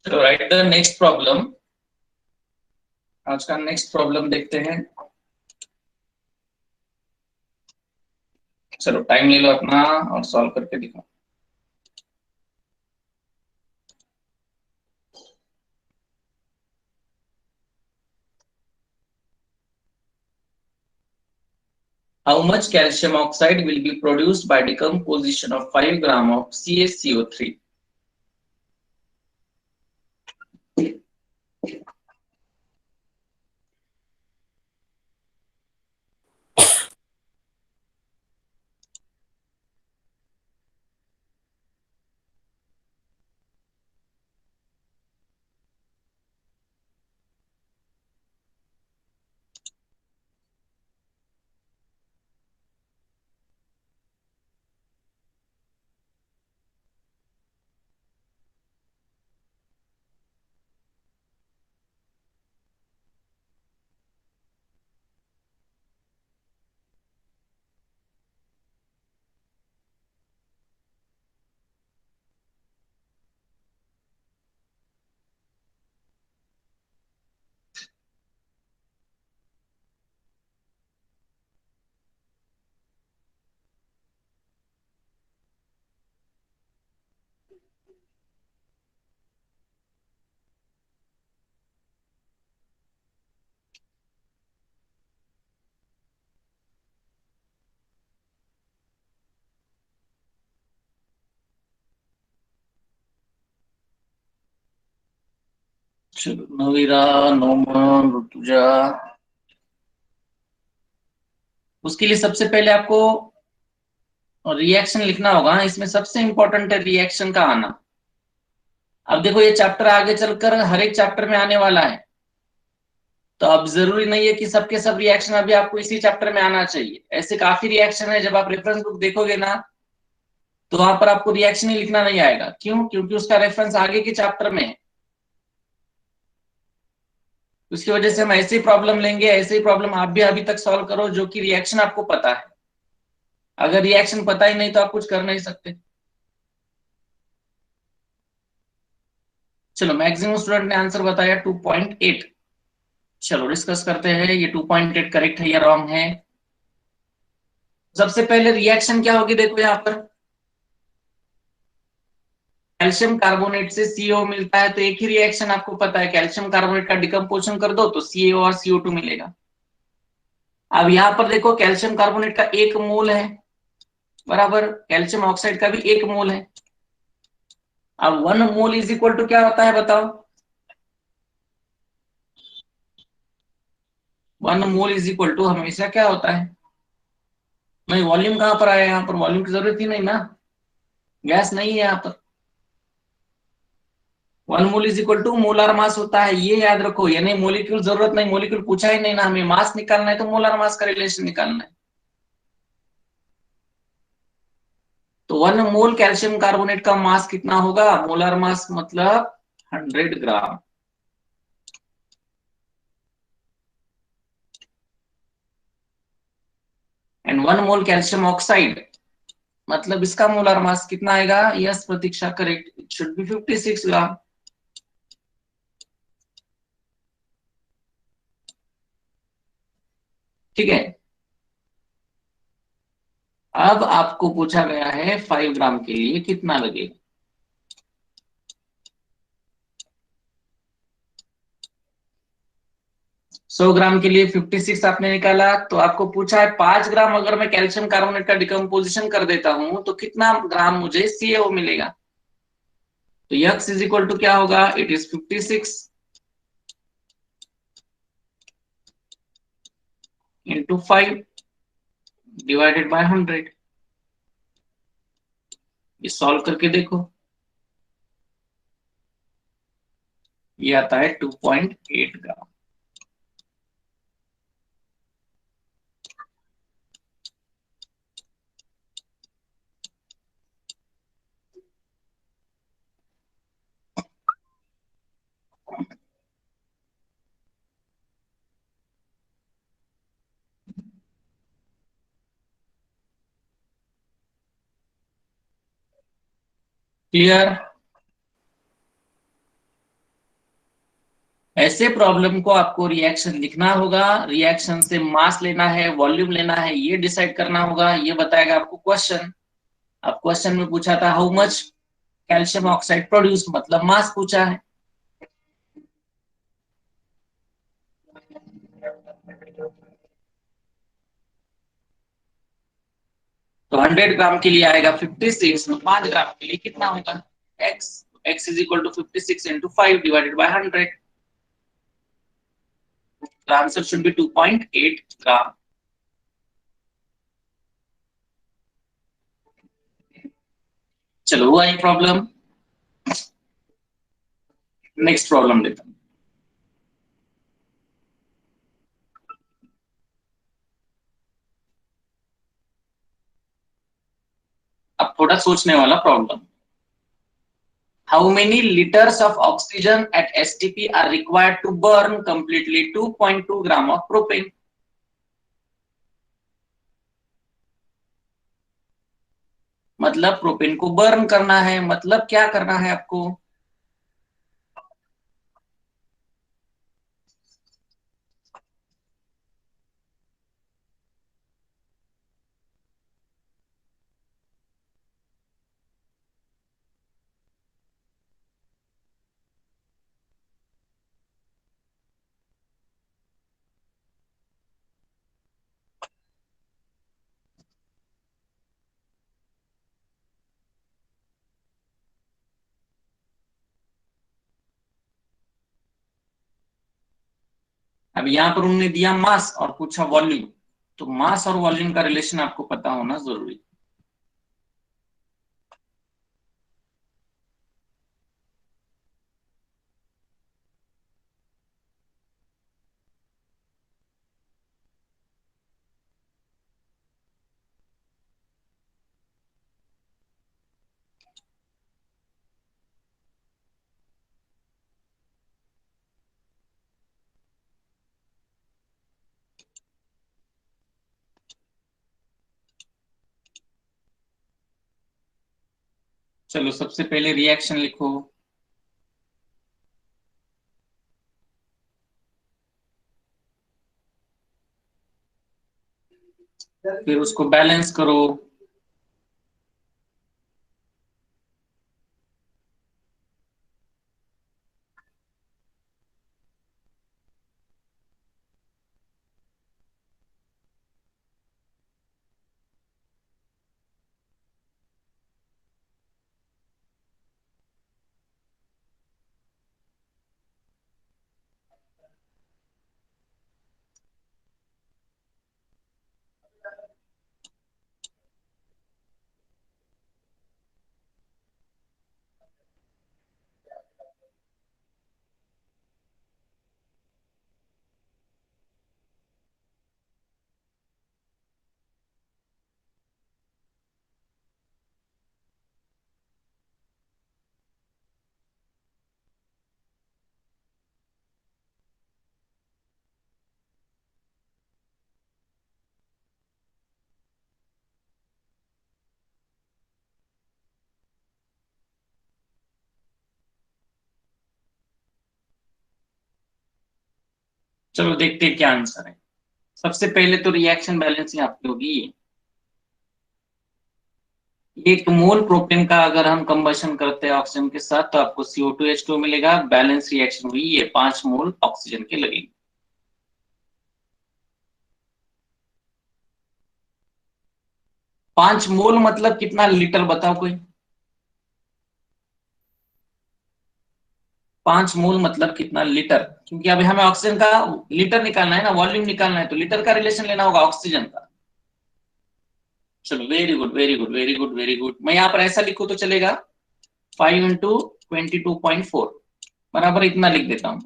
चलो right the next problem. आज का नेक्स्ट प्रॉब्लम देखते हैं। चलो टाइम ले लो अपना और सॉल्व करके दिखाओ। How much calcium oxide will be produced by decomposition of 5 gram of CaCO3? चलो नवीरा, नोमान, ऋतुजा। उसके लिए सबसे पहले आपको रिएक्शन लिखना होगा। इसमें सबसे इंपॉर्टेंट है रिएक्शन का आना। अब देखो ये चैप्टर आगे चलकर हर एक चैप्टर में आने वाला है, तो अब जरूरी नहीं है कि सबके सब रिएक्शन अभी आपको इसी चैप्टर में आना चाहिए। ऐसे काफी रिएक्शन है, जब आप रेफरेंस बुक देखोगे ना तो वहां पर आपको रिएक्शन ही लिखना नहीं आएगा। क्यों? क्योंकि उसका रेफरेंस आगे के चैप्टर में है। उसकी वजह से हम ऐसी प्रॉब्लम लेंगे, ऐसी प्रॉब्लम आप भी अभी तक सॉल्व करो जो कि रिएक्शन आपको पता है। अगर रिएक्शन पता ही नहीं तो आप कुछ कर नहीं सकते। चलो मैक्सिमम स्टूडेंट ने आंसर बताया 2.8। चलो डिस्कस करते हैं ये 2.8 करेक्ट है या रॉन्ग है। सबसे पहले रिएक्शन क्या होगी, देखो यहाँ पर कैल्शियम कार्बोनेट से सीओ मिलता है, तो एक ही रिएक्शन आपको पता है, कैल्शियम कार्बोनेट का डिकम्पोजिशन कर दो तो सीएओ और CO2 मिलेगा। अब यहाँ पर देखो कैल्शियम कार्बोनेट का 1 मोल है बराबर कैल्शियम ऑक्साइड का भी 1 मोल है। अब 1 मोल इज इक्वल टू क्या होता है बताओ? 1 मोल इज इक्वल टू हमेशा क्या होता है? नहीं, वॉल्यूम कहां पर आया? यहाँ पर वॉल्यूम की जरूरत ही नहीं ना, गैस नहीं है यहाँ पर। 1 mole is equal to molar mass होता है, ये याद रखो। यानी मोलिक्यूल जरूरत नहीं, मोलिक्यूल पूछा ही नहीं ना, हमें मास निकालना है तो मोलार मास का रिलेशन निकालना है। तो 1 मोल कैल्शियम कार्बोनेट का मास कितना होगा? मोलार मास मतलब 100 ग्राम। एंड 1 मोल कैल्शियम ऑक्साइड मतलब इसका मोलार मास कितना आएगा? Yes Pratiksha, correct, it should be 56 ग्राम। ठीक है। अब आपको पूछा गया है 5 ग्राम के लिए कितना लगेगा। 100 ग्राम के लिए 56 आपने निकाला, तो आपको पूछा है 5 ग्राम अगर मैं कैल्शियम कार्बोनेट का डिकम्पोजिशन कर देता हूं तो कितना ग्राम मुझे सीएओ मिलेगा। तो यक्स इज इक्वल टू क्या होगा? It is 56 into 5 divided by 100। ये सॉल्व करके देखो, ये आता है 2.8 ग्राम। क्लियर? ऐसे प्रॉब्लम को आपको रिएक्शन लिखना होगा, रिएक्शन से मास लेना है, वॉल्यूम लेना है, ये डिसाइड करना होगा, ये बताएगा आपको क्वेश्चन। अब क्वेश्चन में पूछा था how much calcium oxide produce, मतलब मास पूछा है। तो 100 ग्राम के लिए आएगा 56, 5 ग्राम के लिए कितना होगा x, x is equal to 56 into 5 divided by 100। The answer should be 2.8 gram. चलो वो आई प्रॉब्लम। नेक्स्ट प्रॉब्लम लेता हूं। अब थोड़ा सोचने वाला problem. How many liters of oxygen at STP are required to burn completely 2.2 gram of propane? मतलब propane को बर्न करना है, मतलब क्या करना है आपको। अब यहां पर उन्होंने दिया मास और पूछा वॉल्यूम, तो मास और वॉल्यूम का रिलेशन आपको पता होना जरूरी। चलो सबसे पहले रिएक्शन लिखो, फिर उसको बैलेंस करो। चलो देखते हैं क्या आंसर है। सबसे पहले तो रिएक्शन बैलेंसिंग आपकी होगी। एक मोल प्रोपेन का अगर हम कंबशन करते हैं ऑक्सीजन के साथ तो आपको CO2H2 मिलेगा। बैलेंस रिएक्शन हुई, ये 5 मोल ऑक्सीजन के लगेंगे। 5 मोल मतलब कितना लीटर बताओ कोई। 5 मोल मतलब कितना लीटर, क्योंकि अभी हमें ऑक्सीजन का लीटर निकालना है ना, वॉल्यूम निकालना है, तो लीटर का रिलेशन लेना होगा ऑक्सीजन का। चलो very good very good very good very good. मैं यहाँ पर ऐसा लिखूं तो चलेगा 5 × 22.4 बराबर इतना लिख देता हूं।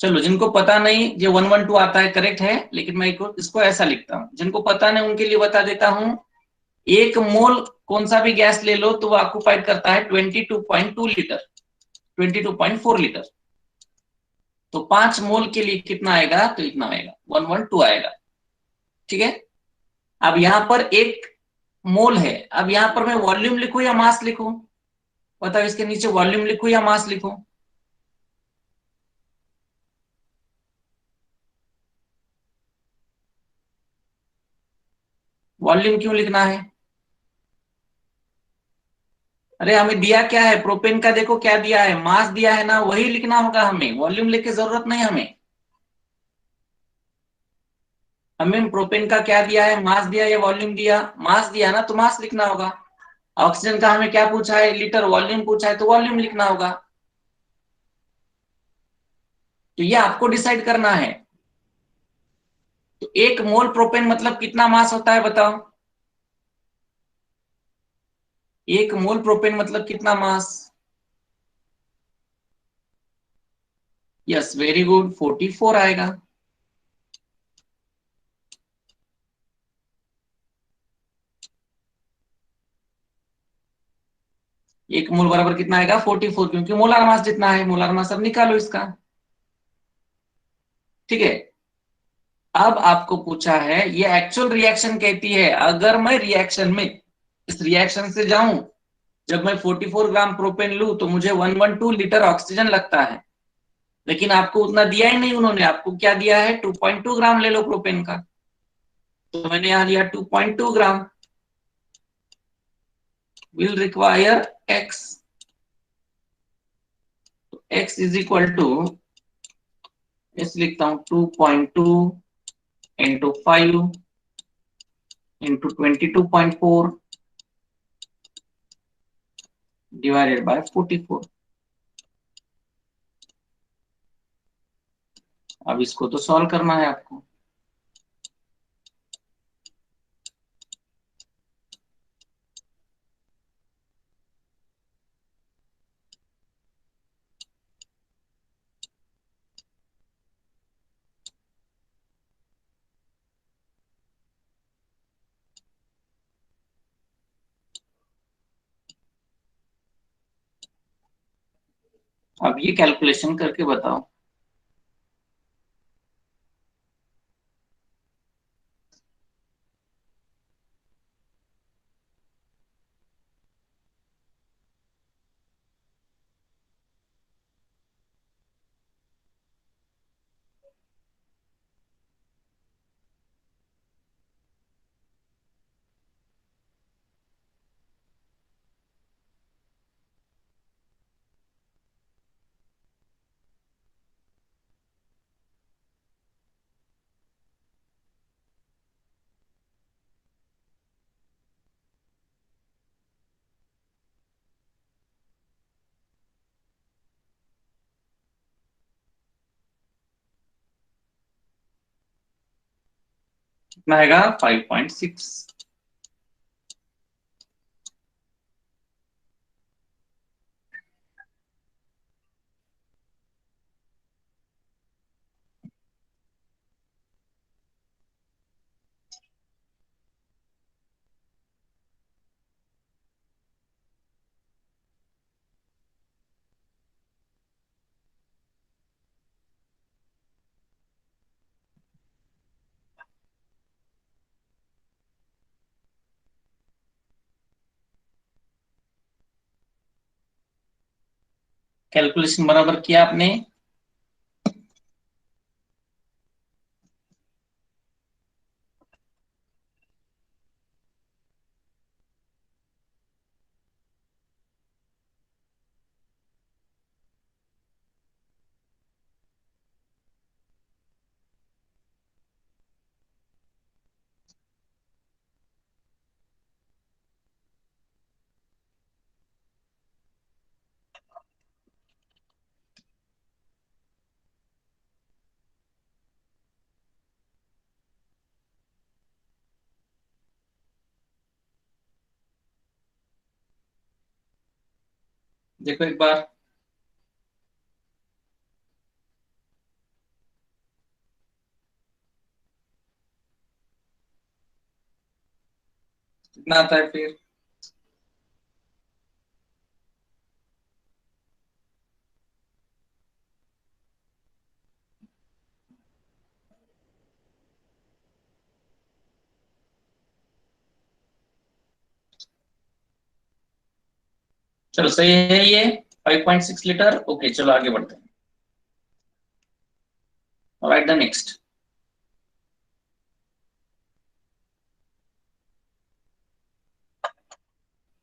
चलो जिनको पता नहीं, ये 112 आता है करेक्ट है, लेकिन मैं इसको ऐसा लिखता हूं, जिनको पता नहीं उनके लिए बता देता हूं। एक मोल कौन सा भी गैस ले लो तो वो ऑक्युपाइड करता है 22.2 लीटर, 22.4 लीटर। तो 5 मोल के लिए कितना आएगा, तो इतना आएगा 112 आएगा। ठीक है। अब यहां पर एक मोल है, अब यहां पर मैं वॉल्यूम लिखूं या मास लिखूं, बताओ इसके नीचे वॉल्यूम लिखूं या मास लिखूं। वॉल्यूम क्यों लिखना है? अरे हमें दिया क्या है प्रोपेन का, देखो क्या दिया है, मास दिया है ना, वही लिखना होगा हमें, वॉल्यूम लिख के जरूरत नहीं हमें। हमें प्रोपेन का क्या दिया है, मास दिया या वॉल्यूम दिया, मास दिया ना तो मास लिखना होगा। ऑक्सीजन का हमें क्या पूछा है, लीटर, वॉल्यूम पूछा है तो वॉल्यूम लिखना होगा। तो ये आपको डिसाइड करना है। तो 1 मोल प्रोपेन मतलब कितना मास होता है बताओ? 1 मोल प्रोपेन मतलब कितना मास? यस वेरी गुड, 44 आएगा। 1 मोल बराबर कितना आएगा, 44, क्योंकि मोलार मास जितना है, मोलार मास अब निकालो इसका। ठीक है। अब आपको पूछा है, ये एक्चुअल रिएक्शन कहती है, अगर मैं रिएक्शन में इस रिएक्शन से जाऊं, जब मैं 44 ग्राम प्रोपेन लूं तो मुझे 112 लीटर ऑक्सीजन लगता है। लेकिन आपको उतना दिया ही नहीं, उन्होंने आपको क्या दिया है, 2.2 ग्राम ले लो प्रोपेन का। तो मैंने यहां लिया 2.2 gram, will require X. X is equal to, इस लिखता हूं 2.2 इंटू 5 इंटू 22.4 डिवाइडेड बाय 44। अब इसको तो सॉल्व करना है आपको। अब ये कैलकुलेशन करके बताओ। कितना आएगा, 5.6। कैलकुलेशन बराबर किया आपने? देखो एक बार, कितना आता है फिर? चलो सही है ये, 5.6 लीटर। ओके चलो आगे बढ़ते हैं। Right the next.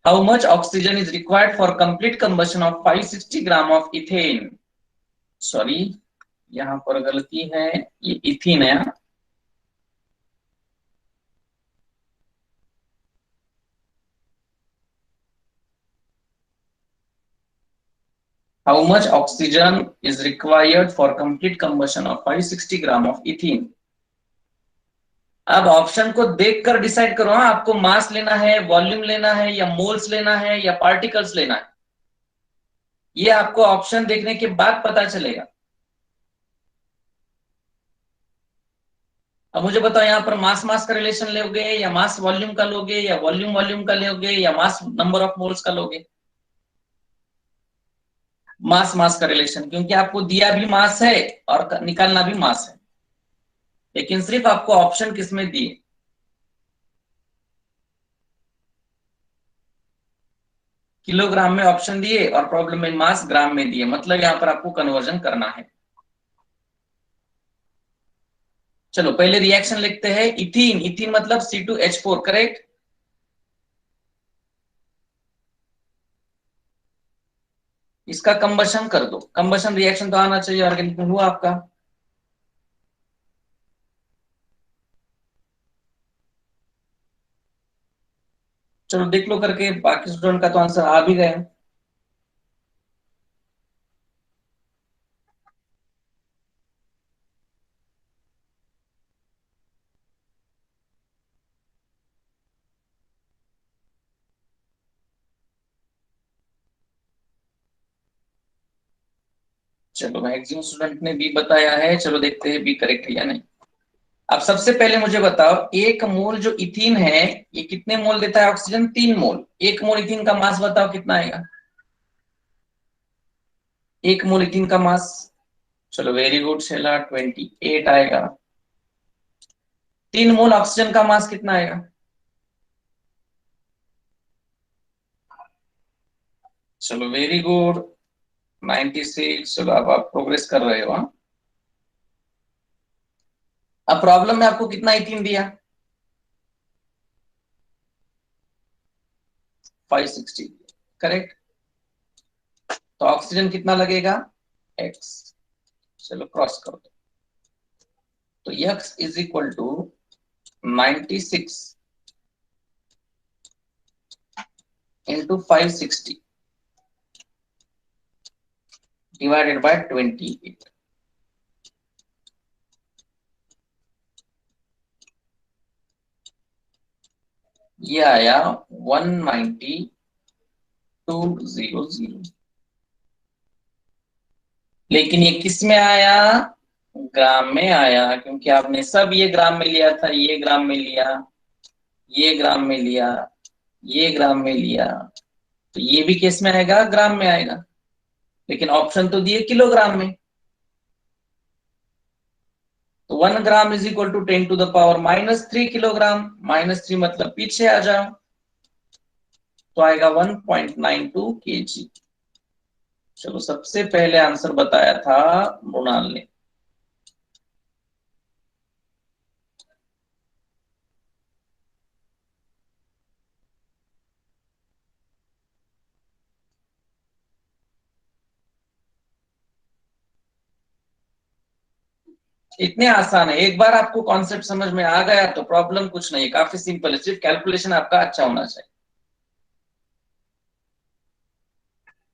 How much oxygen is required for complete combustion of 560 gram of ethane. Sorry, यहाँ पर गलती है, ये इथीन है। How much oxygen is required for complete combustion of 560 gram of ethene? अब ऑप्शन को देखकर डिसाइड करो। हाँ, आपको मास लेना है, वॉल्यूम लेना है, या मोल्स लेना है, या पार्टिकल्स लेना है, ये आपको ऑप्शन देखने के बाद पता चलेगा। अब मुझे बताओ, यहाँ पर मास मास का रिलेशन लोगे, या मास वॉल्यूम का लोगे, या वॉल्यूम वॉल्यूम का लोगे, या मास नंबर ऑफ मोल्स का लोगे? मास मास का रिलेशन, क्योंकि आपको दिया भी मास है और निकालना भी मास है, लेकिन सिर्फ आपको ऑप्शन किसमें दिए? किलोग्राम में ऑप्शन दिए और प्रॉब्लम में मास ग्राम में दिए, मतलब यहां पर आपको कन्वर्जन करना है। चलो पहले रिएक्शन लिखते हैं। इथीन, इथीन मतलब C2H4, करेक्ट। इसका कंबशन कर दो, कंबशन रिएक्शन तो आना चाहिए, ऑर्गेनिक में हुआ आपका। चलो देख लो करके, बाकी स्टूडेंट का तो आंसर आ भी गया। चलो मैक्सिमम स्टूडेंट ने बी बताया है, चलो देखते हैं बी करेक्ट है या नहीं। अब सबसे पहले मुझे बताओ, एक मोल जो इथीन है, ये कितने मोल देता है ऑक्सीजन? 3 मोल। एक मोल इथीन का मास बताओ कितना आएगा? एक मोल इथीन का मास, चलो वेरी गुड शैला, 28 आएगा। 3 मोल ऑक्सीजन का मास कितना आएगा? चलो वेरी गुड, 96। चलो अब आप प्रोग्रेस कर रहे हो। हाँ? अब प्रॉब्लम में आपको कितना इथीन दिया? 560, करेक्ट। तो ऑक्सीजन कितना लगेगा? x। चलो क्रॉस कर दो। तो x is equal to 96 into 560 divided by 28। ये आया 19200। लेकिन ये किस में आया? ग्राम में आया, क्योंकि आपने सब ये ग्राम में लिया था, ये ग्राम में लिया, ये ग्राम में लिया, ये ग्राम में लिया, तो ये भी किस में आएगा? ग्राम में आएगा। लेकिन ऑप्शन तो दिए किलोग्राम में। तो 1 gram is equal to 10⁻³ -3 kilogram. -3 मतलब पीछे आ जाओ, तो आएगा 1.92 kg। चलो सबसे पहले आंसर बताया था मृणाल ने। इतने आसान है, एक बार आपको कॉन्सेप्ट समझ में आ गया तो प्रॉब्लम कुछ नहीं है, काफी सिंपल है, सिर्फ कैलकुलेशन आपका अच्छा होना चाहिए।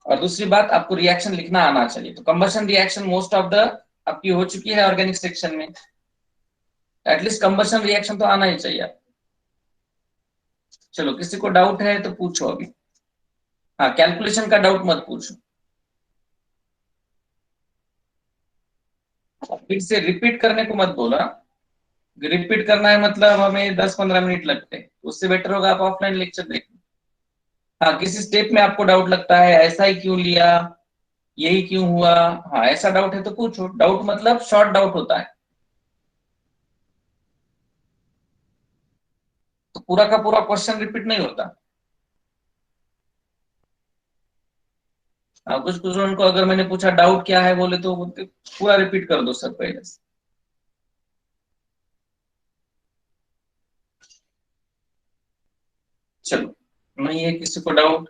और दूसरी बात, आपको रिएक्शन लिखना आना चाहिए। तो combustion reaction most of the आपकी हो चुकी है ऑर्गेनिक सेक्शन में, एटलीस्ट कंबशन रिएक्शन तो आना ही चाहिए आपको। चलो किसी को डाउट है तो पूछो अभी। हाँ, कैलकुलेशन का डाउट मत पूछो। फिर से रिपीट करने को मत बोला। रिपीट करना है मतलब हमें 10-15 मिनट लगते हैं, उससे बेटर होगा आप ऑफलाइन लेक्चर देखें। हाँ, किसी स्टेप में आपको डाउट लगता है, ऐसा ही क्यों लिया, यही क्यों हुआ, हाँ ऐसा डाउट है तो पूछो। डाउट मतलब शॉर्ट डाउट होता है, तो पूरा का पूरा क्वेश्चन रिपीट नहीं होता। हाँ, कुछ कुछ उनको अगर मैंने पूछा डाउट क्या है, बोले तो बोलते पूरा रिपीट कर दो सर पहले से। चलो नहीं है किसी को डाउट?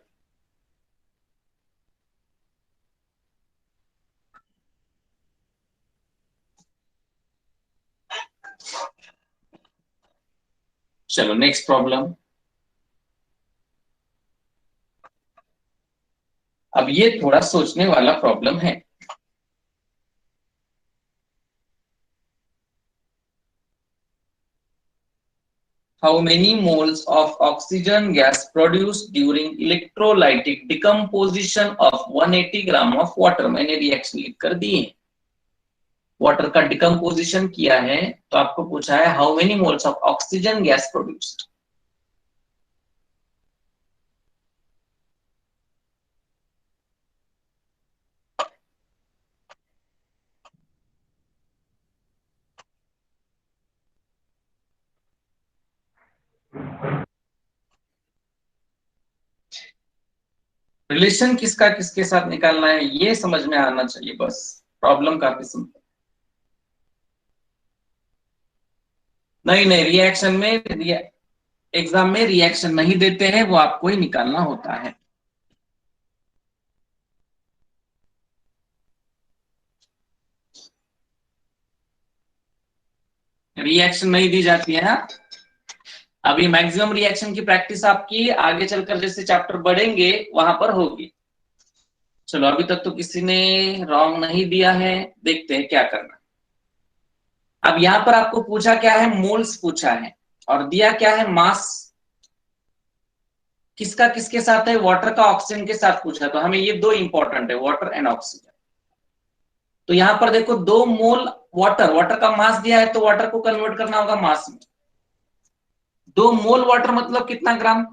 चलो नेक्स्ट प्रॉब्लम। अब ये थोड़ा सोचने वाला प्रॉब्लम है। How many moles of oxygen gas produced during electrolytic decomposition of 180 gram of water? मैंने रिएक्शन लिख कर दी है, वाटर का डिकम्पोजिशन किया है, तो आपको पूछा है how many moles of oxygen gas produced. Relation किसका किसके साथ निकालना है ये समझ में आना चाहिए बस। प्रॉब्लम काफी सिंपल। नहीं नहीं, रिएक्शन में एग्जाम में रिएक्शन नहीं देते हैं, वो आपको ही निकालना होता है। रिएक्शन नहीं दी जाती है ना। अभी मैक्सिमम रिएक्शन की प्रैक्टिस आपकी आगे चलकर जैसे चैप्टर बढ़ेंगे वहां पर होगी। चलो अभी तक तो किसी ने रॉन्ग नहीं दिया है, देखते हैं क्या करना। अब यहां पर आपको पूछा क्या है, मोल्स पूछा है, और दिया क्या है, मास। किसका किसके साथ है, वाटर का ऑक्सीजन के साथ पूछा, तो हमें ये दो इंपॉर्टेंट है, वाटर एंड ऑक्सीजन। तो यहां पर देखो 2 मोल वाटर, वाटर का मास दिया है तो वाटर को कन्वर्ट करना होगा मास में। 2 मोल वाटर मतलब कितना ग्राम?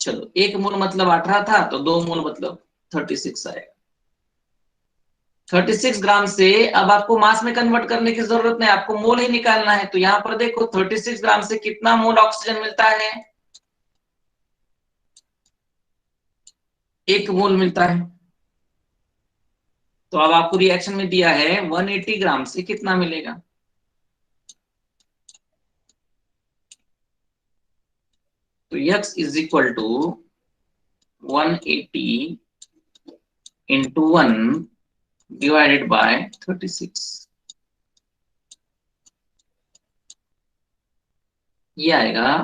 चलो 1 मोल मतलब 18 था, तो 2 मोल मतलब 36 आएगा। 36 ग्राम से अब आपको मास में कन्वर्ट करने की जरूरत नहीं, आपको मोल ही निकालना है। तो यहां पर देखो 36 ग्राम से कितना मोल ऑक्सीजन मिलता है, 1 मोल मिलता है। तो अब आपको रिएक्शन में दिया है 180 ग्राम से कितना मिलेगा। तो x is equal to 180 into 1 divided by 36, ये आएगा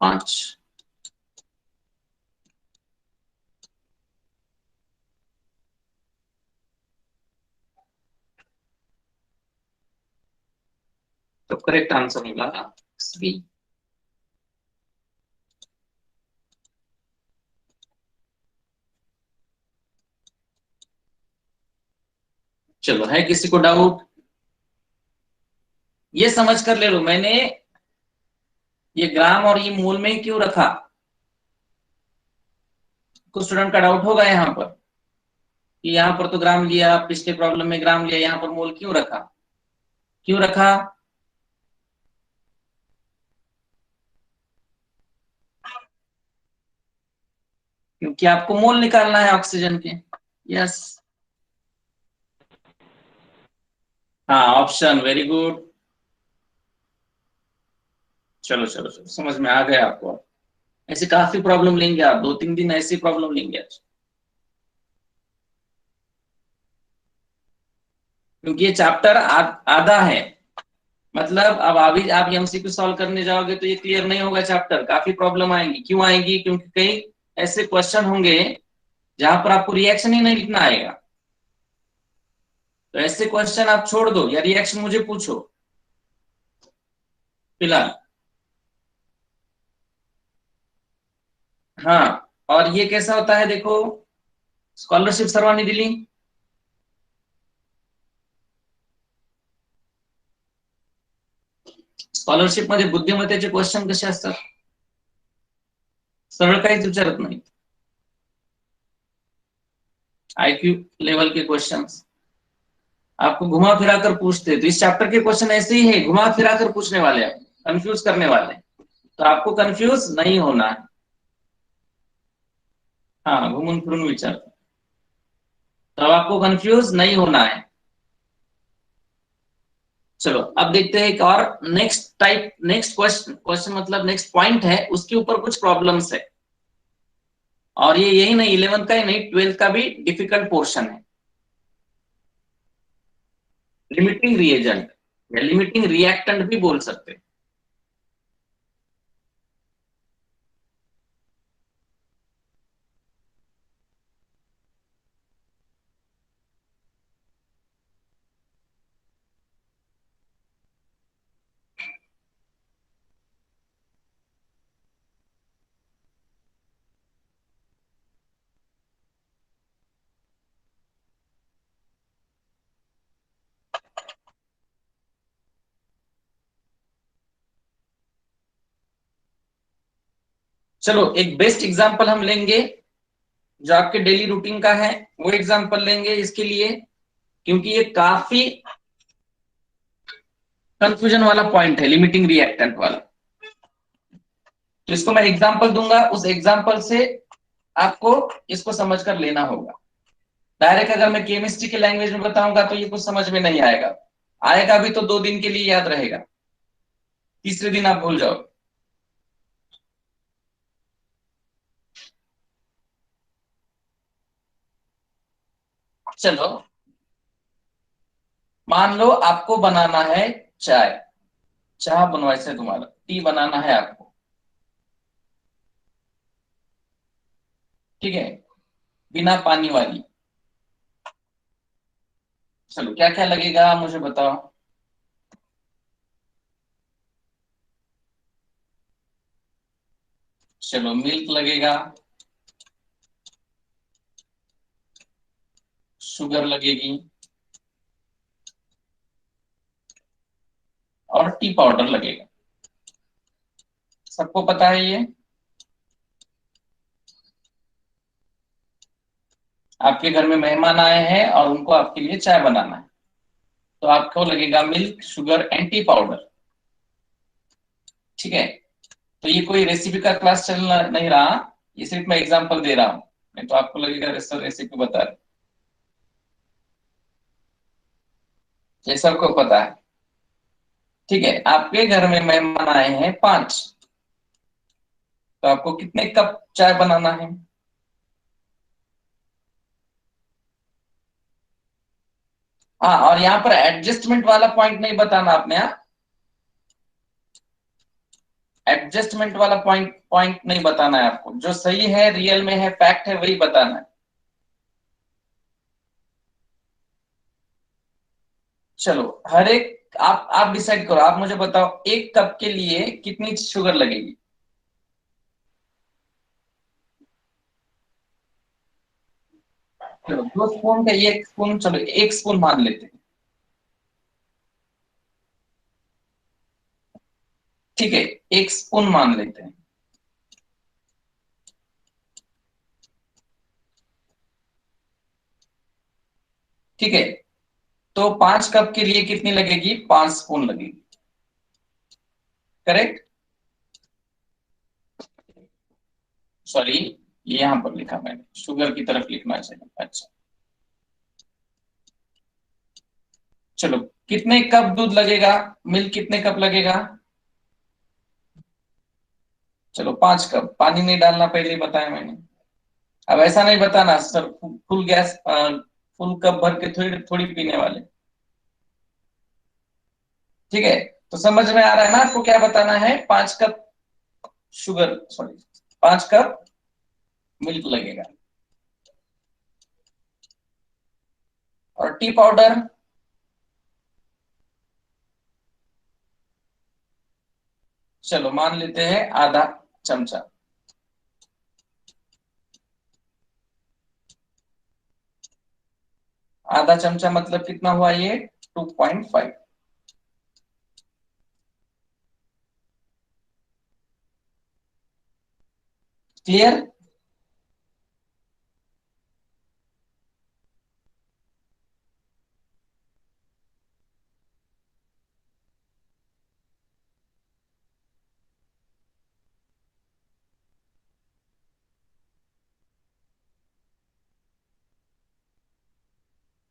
5। तो करेक्ट आंसर होगा बी। चलो है किसी को डाउट? ये समझ कर ले लो, मैंने ये ग्राम और ये मोल में क्यों रखा। कुछ स्टूडेंट का डाउट होगा यहाँ पर कि यहाँ पर तो ग्राम लिया, पिछले प्रॉब्लम में ग्राम लिया, यहाँ पर मोल क्यों रखा? क्यों रखा? क्योंकि आपको मोल निकालना है ऑक्सीजन के। यस। हाँ ऑप्शन, वेरी गुड। चलो चलो चलो, समझ में आ गया आपको। ऐसे काफी प्रॉब्लम लेंगे आप, 2-3 दिन ऐसी प्रॉब्लम लेंगे आज, क्योंकि ये चैप्टर आधा है। मतलब अब अभी आप एमसीक्यू सॉल्व करने जाओगे तो ये क्लियर नहीं होगा चैप्टर, काफी प्रॉब्लम आएंगी। क्यों आएंगी? क्योंकि कई ऐसे क्वेश्चन होंगे जहां पर आपको रिएक्शन ही नहीं लिखना आएगा। तो ऐसे क्वेश्चन आप छोड़ दो या रिएक्शन मुझे पूछो फिलहाल। हाँ, और ये कैसा होता है देखो, स्कॉलरशिप सर्वांनी दिली, स्कॉलरशिप मध्ये बुद्धिमत्तेचे क्वेश्चन कसे असतात, सरळ काहीच विचारत नाही, आईक्यू लेवल के क्वेश्चंस आपको घुमा फिरा कर पूछते हैं। तो इस चैप्टर के क्वेश्चन ऐसे ही है, घुमा फिरा कर पूछने वाले हैं, कंफ्यूज करने वाले हैं। तो आपको कंफ्यूज नहीं होना है। हाँ घूमन फिरून विचार, तो अब आपको कंफ्यूज नहीं होना है। चलो अब देखते हैं एक और next type, next question, question मतलब नेक्स्ट पॉइंट है, उसके ऊपर कुछ प्रॉब्लम्स है। और ये यही नहीं 11th का ही नहीं, 12th का भी डिफिकल्ट पोर्शन है। लिमिटिंग रिएजेंट या लिमिटिंग रिएक्टेंट भी बोल सकते हैं। चलो एक बेस्ट एग्जांपल हम लेंगे जो आपके डेली रूटीन का है, वो एग्जांपल लेंगे इसके लिए, क्योंकि ये काफी कंफ्यूजन वाला पॉइंट है, लिमिटिंग रिएक्टेंट वाला। तो इसको मैं एग्जांपल दूंगा, उस एग्जांपल से आपको इसको समझकर लेना होगा। डायरेक्ट अगर मैं केमिस्ट्री के लैंग्वेज में बताऊंगा तो ये कुछ समझ में नहीं आएगा, आएगा भी तो 2 दिन के लिए याद रहेगा, तीसरे दिन आप भूल जाओ। चलो मान लो आपको बनाना है चाय, चाह बनवाई से तुम्हारा टी बनाना है आपको, ठीक है, बिना पानी वाली। चलो क्या क्या लगेगा मुझे बताओ। चलो मिल्क लगेगा, शुगर लगेगी, और टी पाउडर लगेगा। सबको पता है ये। आपके घर में मेहमान आए हैं और उनको आपके लिए चाय बनाना है, तो आपको लगेगा milk, sugar and T powder, ठीक है। तो ये कोई रेसिपी का क्लास चल नहीं रहा, ये सिर्फ मैं एग्जांपल दे रहा हूँ, नहीं तो आपको लगेगा रेसिपी बता रहे। ये सबको पता है, ठीक है। आपके घर में मेहमान आए हैं 5, तो आपको कितने कप चाय बनाना है। हाँ, और यहाँ पर एडजस्टमेंट वाला पॉइंट नहीं बताना आपने, हाँ, एडजस्टमेंट वाला पॉइंट पॉइंट नहीं बताना है आपको, जो सही है, रियल में है, फैक्ट है, वही बताना है। चलो हर एक आप डिसाइड करो, आप मुझे बताओ 1 कप के लिए कितनी शुगर लगेगी। चलो 2 स्पून का 1 स्पून, चलो 1 स्पून मान लेते हैं, ठीक है, 1 स्पून मान लेते हैं, ठीक है। तो 5 कप के लिए कितनी लगेगी, 5 स्पून लगेगी, करेक्ट। सॉरी, ये यहां पर लिखा मैंने, शुगर की तरफ लिखना चाहिए, अच्छा। चलो कितने कप दूध लगेगा, मिल्क कितने कप लगेगा। चलो 5 कप, पानी नहीं डालना पहले ही बताया मैंने। अब ऐसा नहीं बताना sir, full gas, full cup भर के थोड़ी थोड़ी पीने वाले, ठीक है। तो समझ में आ रहा है ना आपको क्या बताना है, 5 cup sugar, sorry, 5 cup milk लगेगा। और टी पाउडर, चलो मान लेते हैं आधा चमचा। आधा चमचा मतलब कितना हुआ ये, 2.5। क्लियर।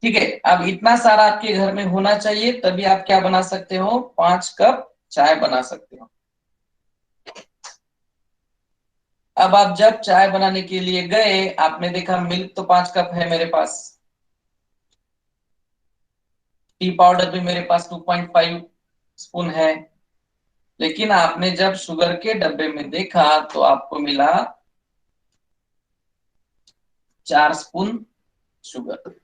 ठीक है, अब इतना सारा आपके घर में होना चाहिए, तभी आप क्या बना सकते हो, 5 कप चाय बना सकते हो। अब आप जब चाय बनाने के लिए गए, आपने देखा मिल्क तो 5 कप है मेरे पास, टी पाउडर भी मेरे पास 2.5 स्पून है, लेकिन आपने जब शुगर के डब्बे में देखा तो आपको मिला 4 स्पून शुगर।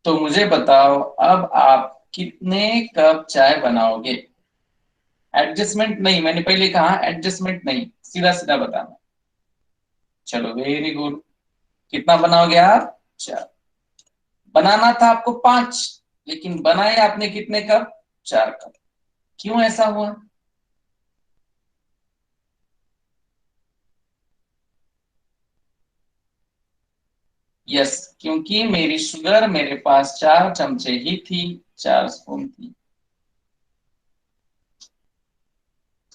तो मुझे बताओ, अब आप कितने कप चाय बनाओगे? एडजस्टमेंट नहीं, मैंने पहले कहा एडजस्टमेंट नहीं, सीधा सीधा बताना। चलो वेरी गुड, कितना बनाओगे आप? 4। बनाना था आपको 5, लेकिन बनाए आपने कितने कप? 4 कप। क्यों ऐसा हुआ? यस, क्योंकि मेरी शुगर मेरे पास 4 चमचे ही थी, 4 स्पून थी।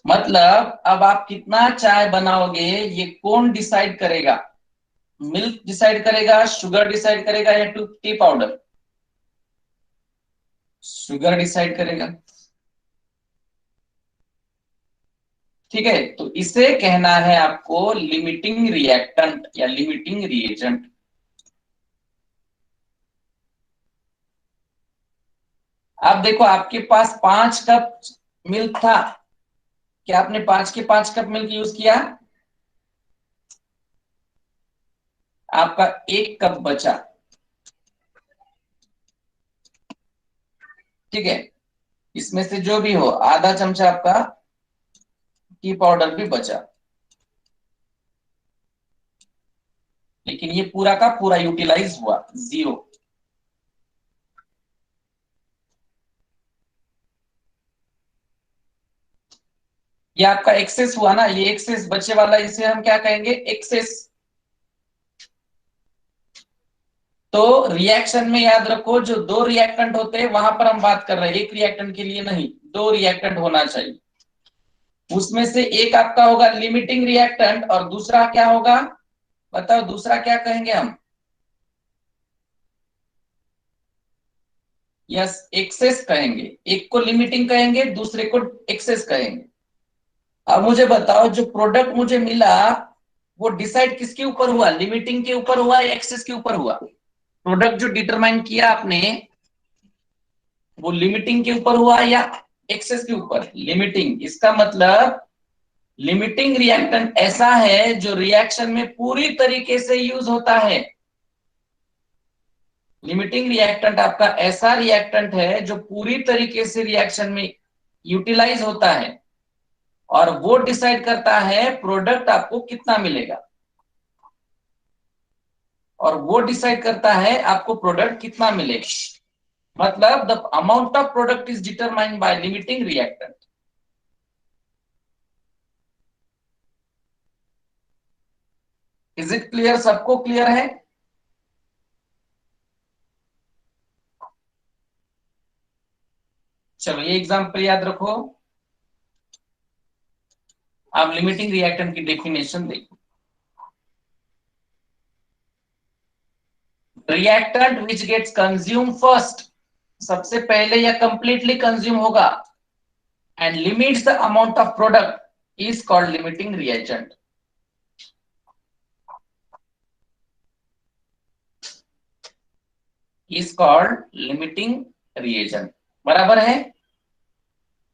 मतलब अब आप कितना चाय बनाओगे ये कौन डिसाइड करेगा? मिल्क डिसाइड करेगा, शुगर डिसाइड करेगा, या टी पाउडर? शुगर डिसाइड करेगा। ठीक है, तो इसे कहना है आपको लिमिटिंग रिएक्टेंट या लिमिटिंग रिएजेंट। अब देखो, आपके पास 5 कप मिल्क था, क्या आपने 5 के 5 कप मिल्क यूज किया? आपका 1 कप बचा। ठीक है, इसमें से जो भी हो आधा चमचा आपका टी पाउडर भी बचा, लेकिन ये पूरा का पूरा यूटिलाइज हुआ 0। ये आपका एक्सेस हुआ ना, ये एक्सेस बचे वाला, इसे हम क्या कहेंगे? एक्सेस। तो रिएक्शन में याद रखो, जो दो रिएक्टेंट होते हैं वहां पर हम बात कर रहे हैं, एक रिएक्टेंट के लिए नहीं, दो रिएक्टेंट होना चाहिए। उसमें से एक आपका होगा लिमिटिंग रिएक्टेंट और दूसरा क्या होगा? बताओ दूसरा क्या कहेंगे हम? यस, एक्सेस कहेंगे। एक को लिमिटिंग कहेंगे, दूसरे को एक्सेस कहेंगे। अब मुझे बताओ, जो प्रोडक्ट मुझे मिला वो डिसाइड किसके ऊपर हुआ, लिमिटिंग के ऊपर हुआ या एक्सेस के ऊपर हुआ? प्रोडक्ट जो डिटरमाइन किया आपने, वो लिमिटिंग के ऊपर हुआ या एक्सेस के ऊपर? लिमिटिंग। इसका मतलब लिमिटिंग रिएक्टेंट ऐसा है जो रिएक्शन में पूरी तरीके से यूज होता है। लिमिटिंग रिएक्टेंट आपका ऐसा रिएक्टेंट है जो पूरी तरीके से रिएक्शन में यूटिलाइज होता है, और वो डिसाइड करता है प्रोडक्ट आपको कितना मिलेगा, और वो डिसाइड करता है आपको प्रोडक्ट कितना मिलेगा। मतलब the amount of product is determined by limiting reactant. Is it clear? सबको क्लियर है? चलो ये एग्जांपल याद रखो। आप लिमिटिंग रिएक्टेंट की डेफिनेशन देखो। Reactant which gets consume first, सबसे पहले या कंप्लीटली कंज्यूम होगा, and limits the amount of product is called limiting reagent. Is called limiting reagent. बराबर है?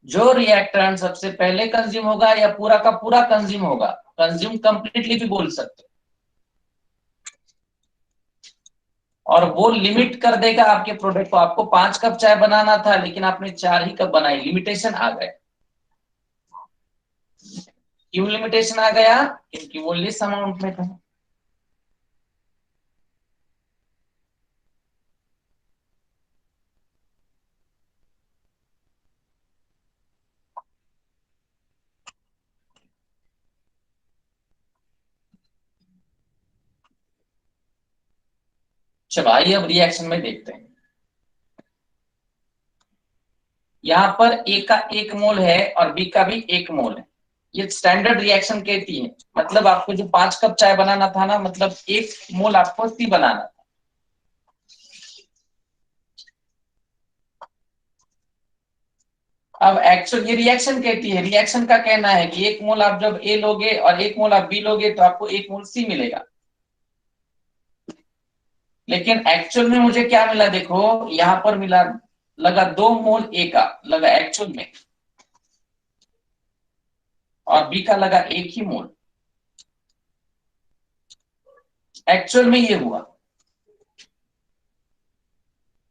जो रिएक्टेंट सबसे पहले कंज्यूम होगा या पूरा का पूरा कंज्यूम होगा, कंज्यूम कंप्लीटली भी बोल सकते, और वो लिमिट कर देगा आपके प्रोडक्ट को। आपको 5 कप चाय बनाना था, लेकिन आपने 4 ही कप बनाई, लिमिटेशन आ गए। क्यों लिमिटेशन आ गया? क्योंकि वो लेस अमाउंट में था। चलो आइए अब रिएक्शन में देखते हैं। यहाँ पर ए का 1 मोल है और बी का भी 1 मोल है। ये स्टैंडर्ड रिएक्शन कहती है। मतलब आपको जो 5 कप चाय बनाना था ना, मतलब 1 मोल आपको टी बनाना था। अब एक्चुअल ये रिएक्शन कहती है, रिएक्शन का कहना है कि 1 मोल आप जब ए लोगे और 1 मोल आप बी लोगे तो आपको 1 मोल सी मिलेगा। लेकिन एक्चुअल में मुझे क्या मिला, देखो यहां पर मिला, लगा 2 मोल ए का लगा एक्चुअल में, और बी का लगा 1 ही मोल। एक्चुअल में ये हुआ।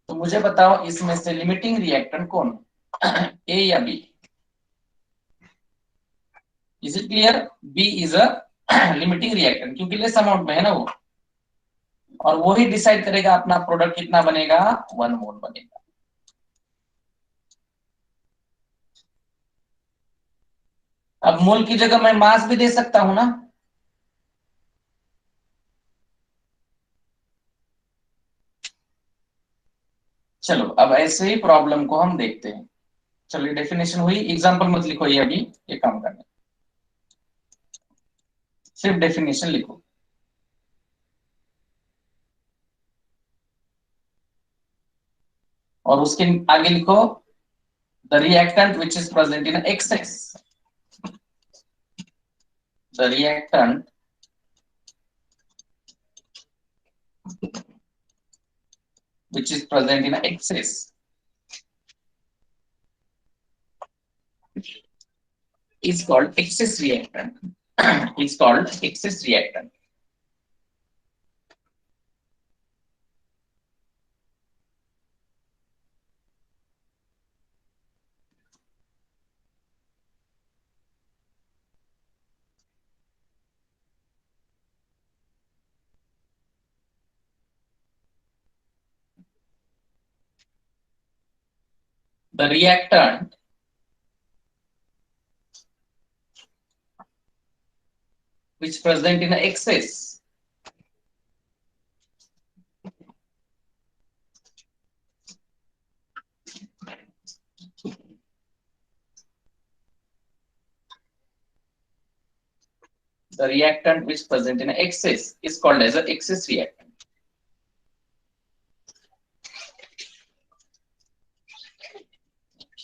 तो मुझे बताओ इसमें से लिमिटिंग रिएक्टेंट कौन है, ए या B? Is it clear? B is a limiting reactant, क्योंकि लेस अमाउंट में है ना वो, और वो ही डिसाइड करेगा अपना प्रोडक्ट कितना बनेगा, 1 मोल बनेगा। अब मोल की जगह मैं मास भी दे सकता हूं ना। चलो अब ऐसे ही प्रॉब्लम को हम देखते हैं। चलिए डेफिनेशन हुई, एग्जांपल मत लिखो ये अभी, ये काम करना, सिर्फ डेफिनेशन लिखो। और उसके आगे लिखो the reactant which is present in excess, the reactant which is present in excess is called excess reactant. Is called excess reactant. The reactant which present in excess the reactant which present in excess is called as a excess reactant.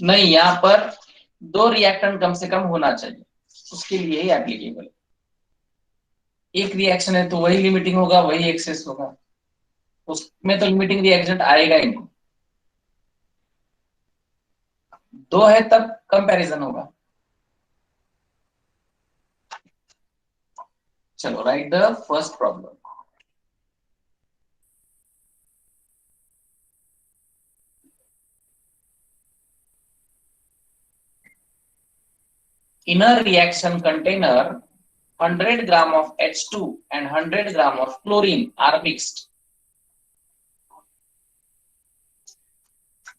नहीं, यहां पर 2 reactant कम से कम होना चाहिए, उसके लिए ही applicable. एक reaction है तो वही लिमिटिंग होगा, वही एक्सेस होगा, उसमें तो लिमिटिंग रिएक्टेंट आएगा ही नहीं। 2 है तब कंपैरिजन होगा। चलो right the first problem. In a reaction container, 100 gram of H2 and 100 gram of chlorine are mixed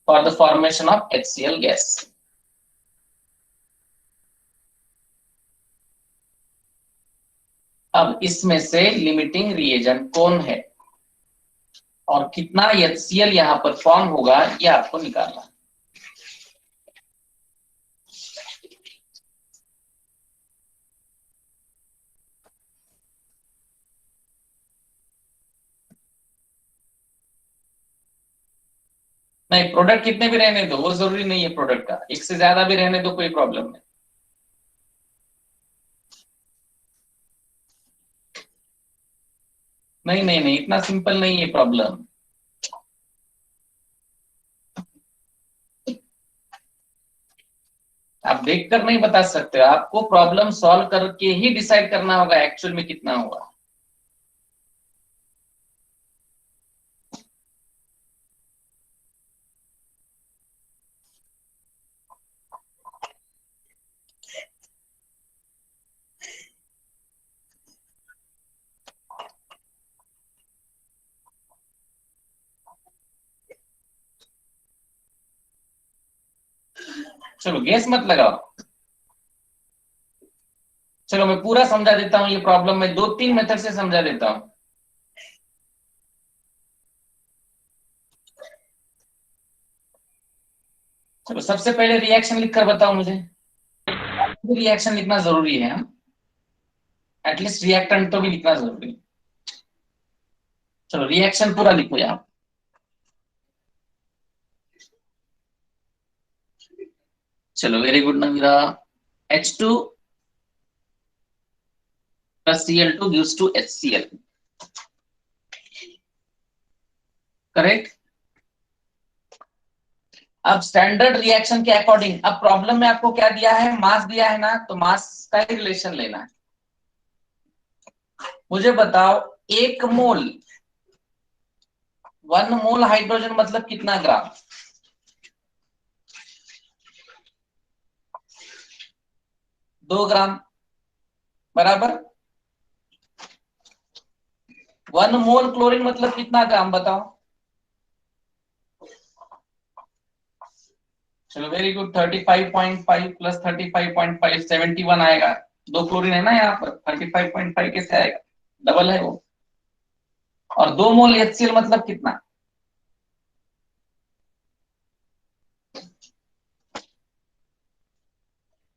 for the formation of HCl gas. अब इसमें से लिमिटिंग रिएजेंट कौन है और कितना HCl यहां पर फॉर्म होगा, ये आपको निकालना है। नहीं, प्रोडक्ट कितने भी रहने दो, वो जरूरी नहीं है प्रोडक्ट का, एक से ज्यादा भी रहने दो, कोई प्रॉब्लम नहीं। नहीं नहीं नहीं, इतना सिंपल नहीं है प्रॉब्लम। आप देखकर नहीं बता सकते, आपको प्रॉब्लम सॉल्व करके ही डिसाइड करना होगा एक्चुअल में कितना होगा। चलो गैस मत लगाओ, चलो मैं पूरा समझा देता हूं ये प्रॉब्लम, मैं 2-3 मेथड से समझा देता हूं। चलो सबसे पहले रिएक्शन लिखकर बताओ मुझे। रिएक्शन लिखना जरूरी है, एटलीस्ट रिएक्टेंट तो भी लिखना जरूरी है। चलो रिएक्शन पूरा लिखो यार। चलो very good Navira. H2 plus Cl2 gives to HCl, correct. अब स्टैंडर्ड रिएक्शन के अकॉर्डिंग, अब प्रॉब्लम में आपको क्या दिया है, मास दिया है ना, तो मास का ही रिलेशन लेना है। मुझे बताओ, 1 मोल, 1 मोल हाइड्रोजन मतलब कितना ग्राम? 2 ग्राम, बराबर। 1 मोल क्लोरीन मतलब कितना ग्राम बताओ? चलो वेरी गुड, 35.5 प्लस 35.5 71 आएगा। 2 क्लोरीन है ना यहाँ पर, 35.5 कैसे आएगा, डबल है वो। और 2 मोल HCl मतलब कितना?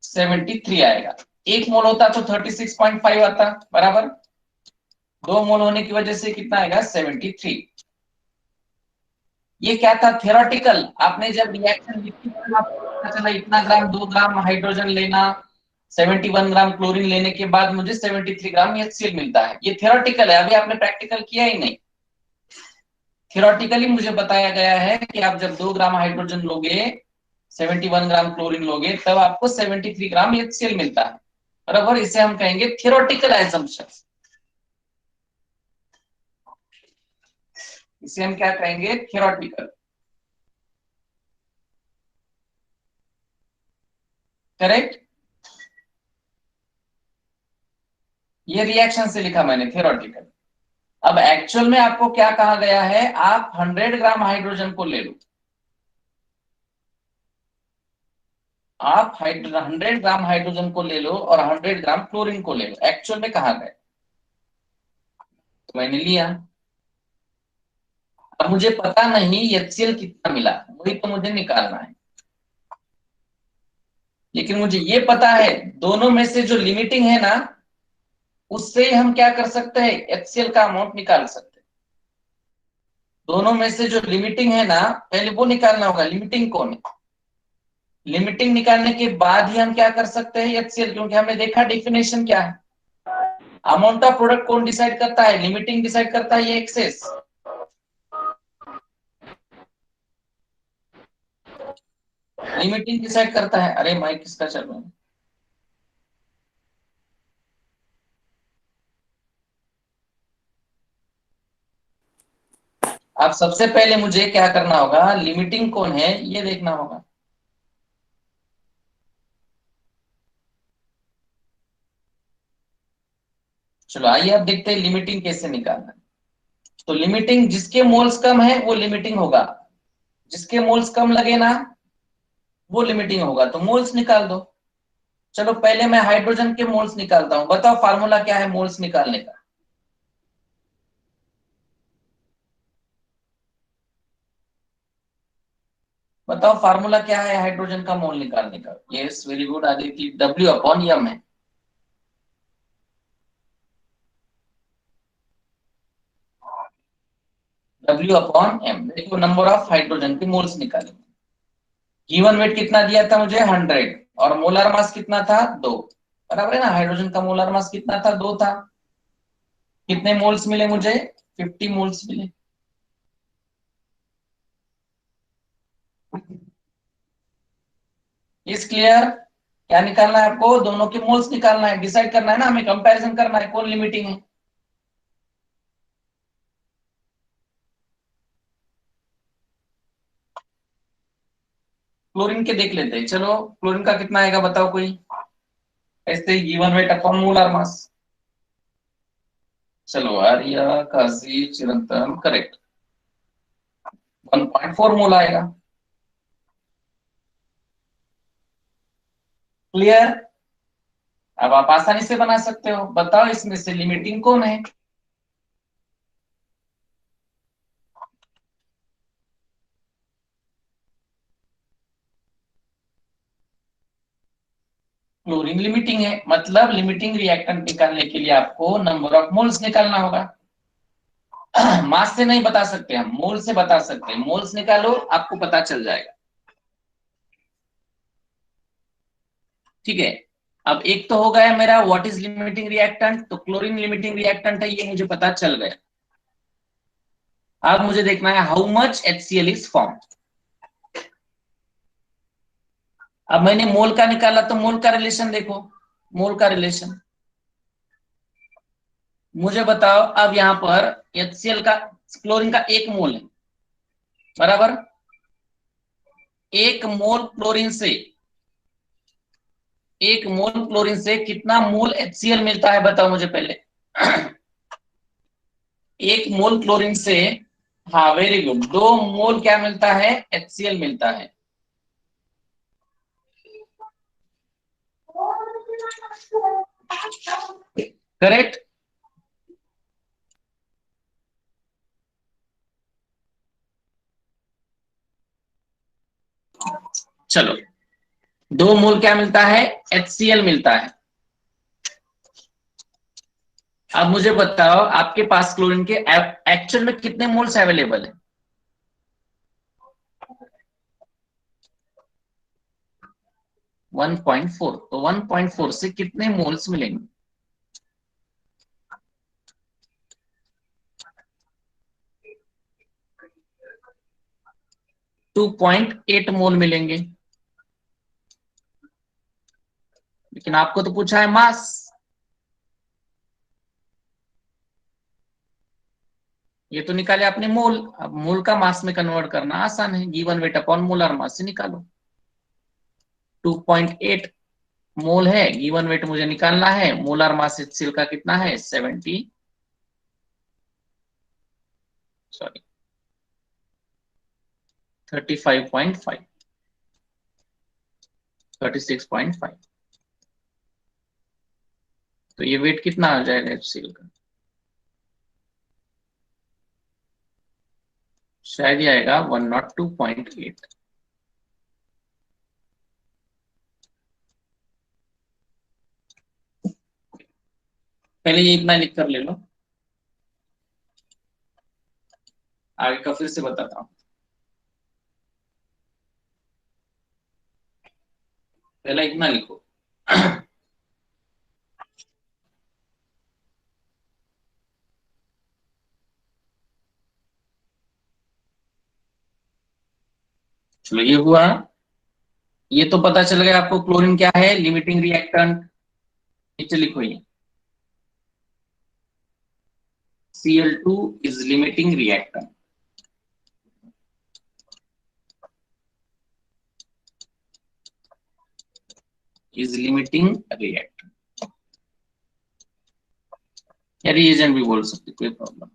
73 आएगा। 1 मोल होता तो 36.5 आता, बराबर। 2 मोल होने की वजह से कितना आएगा, 73। ये क्या था, थियोरेटिकल। आपने जब रिएक्शन लिखी तो आपको पता चला इतना ग्राम, 2 ग्राम हाइड्रोजन लेना, 71 ग्राम क्लोरीन लेने के बाद मुझे 73 ग्राम HCl मिलता है। ये थियोरेटिकल है, अभी आपने प्रैक्टिकल किया ही नहीं। थियोरेटिकली मुझे बताया गया है कि आप जब 2 ग्राम हाइड्रोजन लोगे, 71 ग्राम क्लोरीन लोगे, तब आपको 73 ग्राम HCl मिलता है, बराबर। इसे हम कहेंगे थियोरेटिकल एजम्पशन। इसे हम क्या कहेंगे, थियोरेटिकल, करेक्ट। ये रिएक्शन से लिखा मैंने, थियोरेटिकल। अब एक्चुअल में आपको क्या कहा गया है, आप 100 ग्राम हाइड्रोजन को ले लो। आप 100 ग्राम हाइड्रोजन को ले लो और 100 ग्राम क्लोरीन को ले लो, एक्चुअल में कहा गया, तो मैंने लिया। अब मुझे पता नहीं HCl कितना मिला, वही तो मुझे निकालना है। लेकिन मुझे ये पता है, दोनों में से जो लिमिटिंग है ना, उससे हम क्या कर सकते हैं, HCl का अमाउंट निकाल सकते हैं। दोनों में से जो लिमिटिंग है ना, पहले वो निकालना होगा, लिमिटिंग कौन है। लिमिटिंग निकालने के बाद ही हम क्या कर सकते हैं, HCl, क्योंकि हमने देखा डेफिनेशन क्या है। अमाउंट ऑफ प्रोडक्ट कौन डिसाइड करता है, लिमिटिंग डिसाइड करता है, ये एक्सेस। लिमिटिंग डिसाइड करता है। अरे माइक किसका चल रहा है? अब सबसे पहले मुझे क्या करना होगा, लिमिटिंग कौन है ये देखना होगा। चलो आइए अब देखते हैं लिमिटिंग कैसे निकालना है। तो लिमिटिंग, जिसके मोल्स कम है वो लिमिटिंग होगा, जिसके मोल्स कम लगे ना वो लिमिटिंग होगा, तो मोल्स निकाल दो। चलो पहले मैं हाइड्रोजन के मोल्स निकालता हूं, बताओ फार्मूला क्या है मोल्स निकालने का। बताओ फार्मूला क्या है हाइड्रोजन का मोल निकालने का। Yes very good Aditya, W/M है। W/M, देखो नंबर ऑफ हाइड्रोजन के मोल्स निकाले। गिवन वेट कितना दिया था मुझे, 100, और मोलर मास कितना था, 2, बराबर है ना। हाइड्रोजन का मोलर मास कितना था, 2 था। कितने मोल्स मिले मुझे, 50 मोल्स मिले। इस क्लियर। क्या निकालना है आपको, दोनों के मोल्स निकालना है, डिसाइड करना है ना, हमें कंपैरिजन करना है कौन लिमिटिंग है। क्लोरीन के देख लेते हैं, चलो क्लोरीन का कितना आएगा बताओ कोई, ऐसे given weight upon molar mass. चलो आर्या, काजी, चिरंतन, करेक्ट, 1.4 मोल आएगा। क्लियर। अब आप आसानी से बना सकते हो, बताओ इसमें से लिमिटिंग कौन है। क्लोरीन लिमिटिंग है, मतलब लिमिटिंग रिएक्टेंट निकालने के लिए आपको नंबर ऑफ मोल्स निकालना होगा। मास से नहीं बता सकते, हम मोल से बता सकते हैं। मोल्स निकालो, आपको पता चल जाएगा। ठीक है, अब एक तो हो गया मेरा व्हाट इज लिमिटिंग रिएक्टेंट, तो क्लोरीन लिमिटिंग रिएक्टेंट है, ये मुझे पता चल गया। अब मुझे देखना है how much HCl is form. अब मैंने मोल का निकाला, तो मोल का रिलेशन देखो, मोल का रिलेशन मुझे बताओ। अब यहां पर HCl का, क्लोरीन का एक मोल है, बराबर। एक मोल क्लोरीन से, एक मोल क्लोरीन से कितना मोल HCl मिलता है, बताओ मुझे पहले। एक मोल क्लोरीन से, हाँ वेरी गुड, 2 मोल क्या मिलता है, HCl मिलता है। करेक्ट। चलो, 2 मोल क्या मिलता है, HCl मिलता है। अब मुझे बताओ आपके पास क्लोरीन के एक्चुअल में कितने मोल्स अवेलेबल है। 1.4, तो 1.4 से कितने मोल्स मिलेंगे, 2.8 मोल मिलेंगे। लेकिन आपको तो पूछा है मास, ये तो निकाले आपने मोल। अब मोल का मास में कन्वर्ट करना आसान है, given weight upon molar mass से निकालो। 2.8 मोल है, गिवन वेट मुझे निकालना है, मोलर मास HCl का कितना है, 70, सॉरी 35.5, 36.5। तो ये वेट कितना आ जाएगा HCl का, शायद ये आएगा 102.8। पहले ये इतना लिख कर ले लो, आगे का फिर से बताता हूँ। पहला इतना लिखो। चलो ये हुआ, ये तो पता चल गया आपको क्लोरीन क्या है, लिमिटिंग रिएक्टेंट। नीचे लिखो ये Cl2 is limiting reactant, is limiting reactant, या रिएजेंट भी बोल सकते, कोई प्रॉब्लम।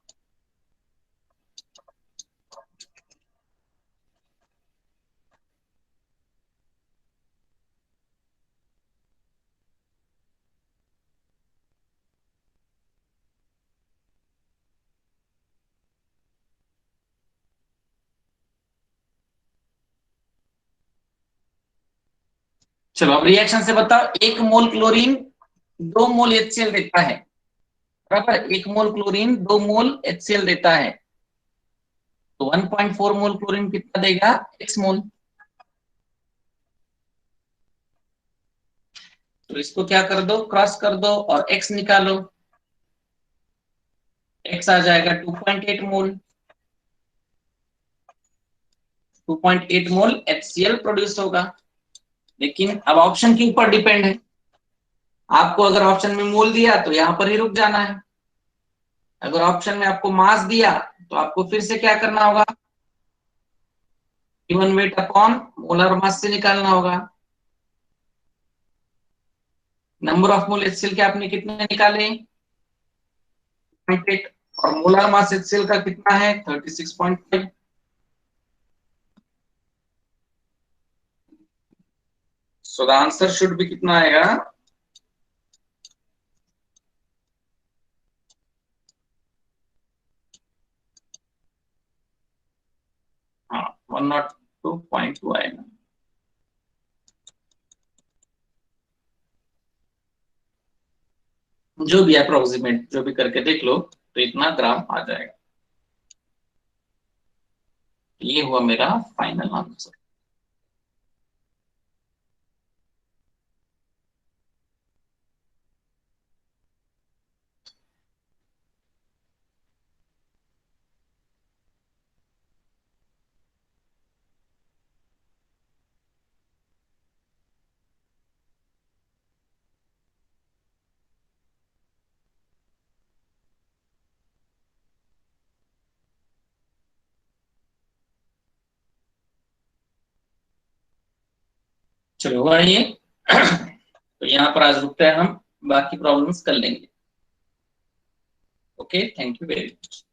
चलो अब रिएक्शन से बताओ, 1 मोल क्लोरीन 2 मोल HCl देता है, बराबर। 1 मोल क्लोरीन 2 मोल HCl देता है, तो 1.4 मोल क्लोरीन कितना देगा, X मोल। तो इसको क्या कर दो, क्रॉस कर दो और X निकालो। X आ जाएगा 2.8 मोल, 2.8 मोल HCl प्रोड्यूस होगा। लेकिन अब ऑप्शन के ऊपर डिपेंड है, आपको अगर ऑप्शन में मोल दिया तो यहां पर ही रुक जाना है। अगर ऑप्शन में आपको मास दिया तो आपको फिर से क्या करना होगा, given weight upon molar mass से निकालना होगा। नंबर ऑफ मोल HCl के आपने कितने निकाले, 0.8, और मोलर मास HCl का कितना है, 36.5। So the answer should be कितना आएगा, हाँ 102.2 आएगा। जो भी अप्रोक्सीमेट जो भी करके देख लो तो इतना ग्राम आ जाएगा। ये हुआ मेरा फाइनल आंसर। चलो हुआ ये। तो यहाँ पर आज रुकते हैं हम, बाकी प्रॉब्लम्स कर लेंगे। Okay, thank you very much.